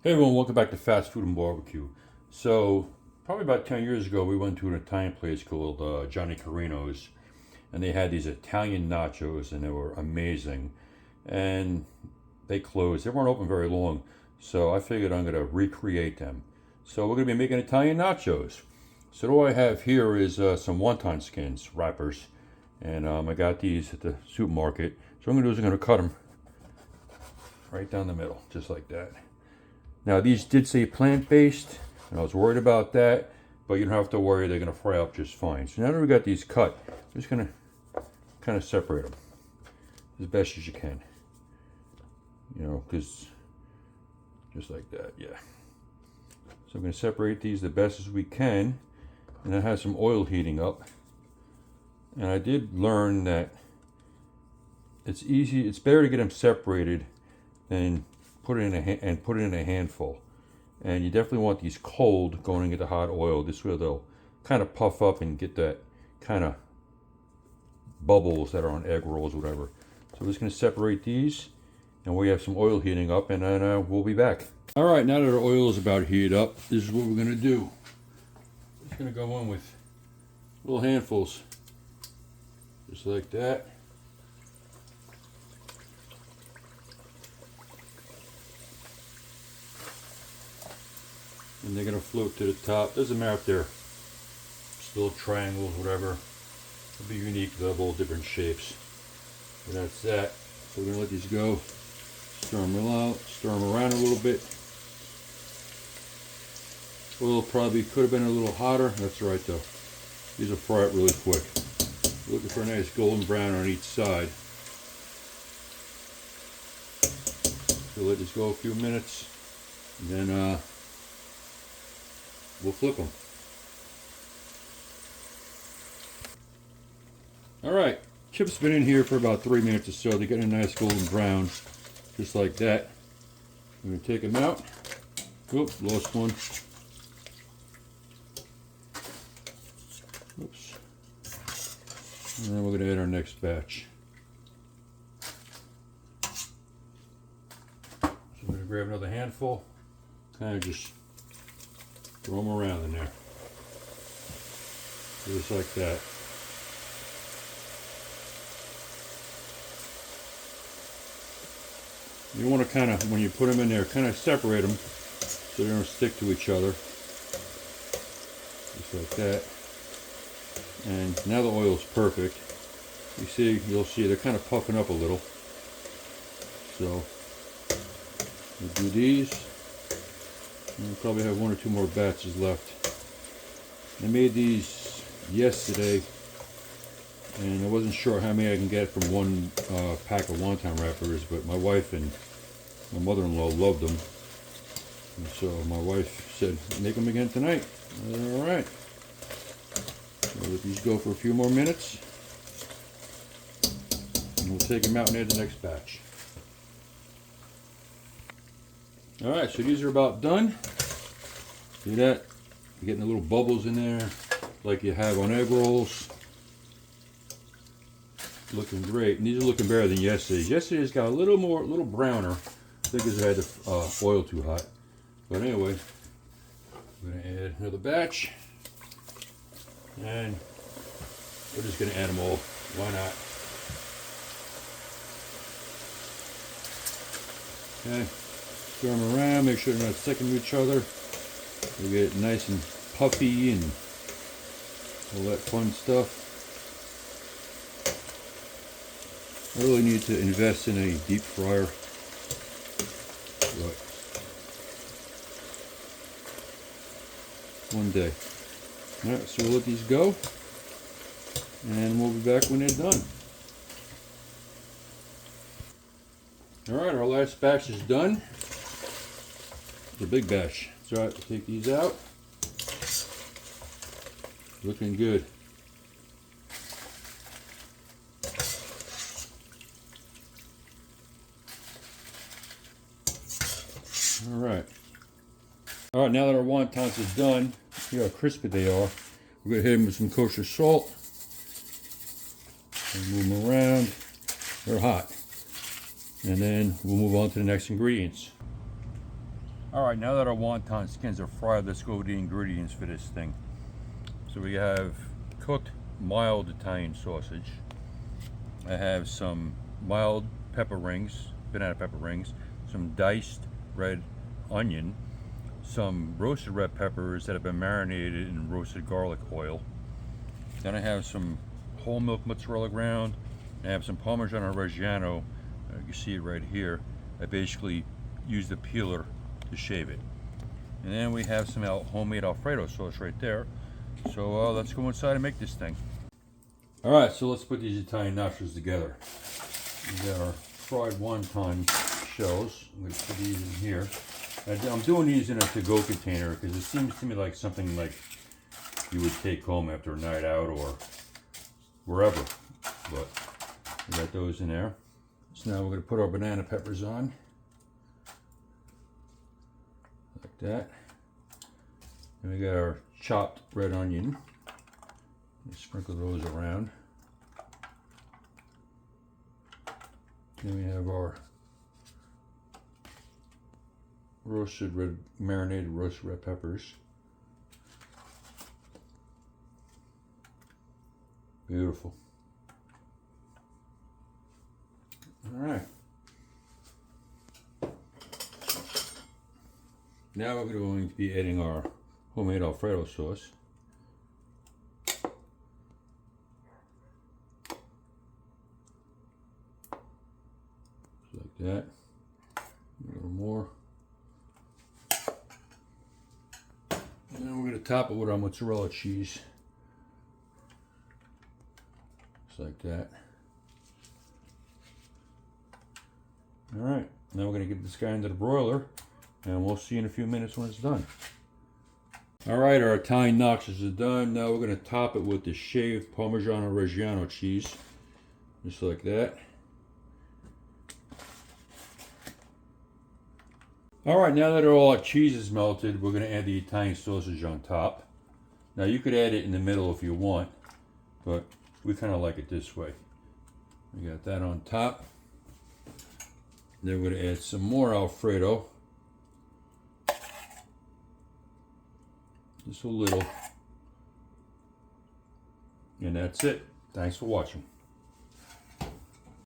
Hey everyone, welcome back to Fast Food and Barbecue. So, probably about 10 years ago, we went to an Italian place called Johnny Carino's, and they had these Italian nachos, and they were amazing. And they closed. They weren't open very long, so I figured I'm going to recreate them. So, we're going to be making Italian nachos. So, what I have here is some wonton skins, wrappers, and I got these at the supermarket. So, what I'm going to do is I'm going to cut them right down the middle, just like that. Now these did say plant-based, and I was worried about that, but you don't have to worry, they're going to fry up just fine. So now that we got these cut, I'm just going to kind of separate them as best as you can. You know, because just like that, yeah. So I'm going to separate these the best as we can, and I have some oil heating up. And I did learn that it's better to get them separated than put it in a handful. And you definitely want these cold going into hot oil. This way they'll kind of puff up and get that kind of bubbles that are on egg rolls or whatever. So we're just going to separate these, and we have some oil heating up, and then we'll be back. All right, now that our oil is about heated up, this is what we're going to do. It's going to go in with little handfuls, just like that. And they're going to float to the top. Doesn't matter if they're still triangles, whatever. It'll be unique. They'll have all different shapes. And that's that. So we're going to let these go. Stir them out. Stir them around a little bit. Oil probably could have been a little hotter. That's all right though. These will fry it really quick. Looking for a nice golden brown on each side. So let this go a few minutes. And then we'll flip them. Alright, chips been in here for about 3 minutes or so. They're getting a nice golden brown, just like that. I'm going to take them out. Oop, lost one. Oops. And then we're going to add our next batch. So I'm going to grab another handful, kind of just throw them around in there. Just like that. You want to kind of, when you put them in there, kind of separate them so they don't stick to each other. Just like that. And now the oil is perfect. You'll see they're kind of puffing up a little. So we'll do these. And we'll probably have 1 or 2 more batches left. I made these yesterday, and I wasn't sure how many I can get from one pack of wonton wrappers, but my wife and my mother-in-law loved them. And so my wife said, make them again tonight. Alright. So let these go for a few more minutes. And we'll take them out and add the next batch. Alright, so these are about done. See that? You're getting the little bubbles in there like you have on egg rolls. Looking great. And these are looking better than yesterday's. Yesterday's got a little browner. I think because I had the oil too hot. But anyway, I'm going to add another batch. And we're just going to add them all. Why not? Okay. Stir them around, make sure they're not sticking to each other. We get it nice and puffy and all that fun stuff. I really need to invest in a deep fryer. But one day. Alright, so we'll let these go. And we'll be back when they're done. Alright, our last batch is done. It's a big batch. So I take these out. Looking good. Alright. Alright, now that our wontons is done, see how crispy they are. We're going to hit them with some kosher salt. And move them around. They're hot. And then we'll move on to the next ingredients. Alright, now that our wonton skins are fried, let's go with the ingredients for this thing. So we have cooked mild Italian sausage. I have some mild pepper rings, banana pepper rings, some diced red onion, some roasted red peppers that have been marinated in roasted garlic oil. Then I have some whole milk mozzarella ground, and I have some Parmigiano Reggiano. You can see it right here. I basically used the peeler to shave it. And then we have some homemade Alfredo sauce right there. So let's go inside and make this thing. Alright, so let's put these Italian nachos together. We got our fried wonton shells. I'm going to put these in here. I'm doing these in a to-go container because it seems to me like something like you would take home after a night out or wherever. But we got those in there. So now we're going to put our banana peppers on. Like that. And we got our chopped red onion. Sprinkle those around. Then we have our marinated roasted red peppers. Beautiful. All right. Now we're going to be adding our homemade Alfredo sauce. Like that. A little more. And then we're going to top it with our mozzarella cheese. Just like that. Alright, now we're going to get this guy into the broiler, and we'll see in a few minutes when it's done. Alright, our Italian nachos are done. Now we're going to top it with the shaved Parmigiano Reggiano cheese. Just like that. Alright, now that all our cheese is melted, we're going to add the Italian sausage on top. Now you could add it in the middle if you want, but we kind of like it this way. We got that on top. Then we're going to add some more Alfredo. Just a little. And that's it. Thanks for watching.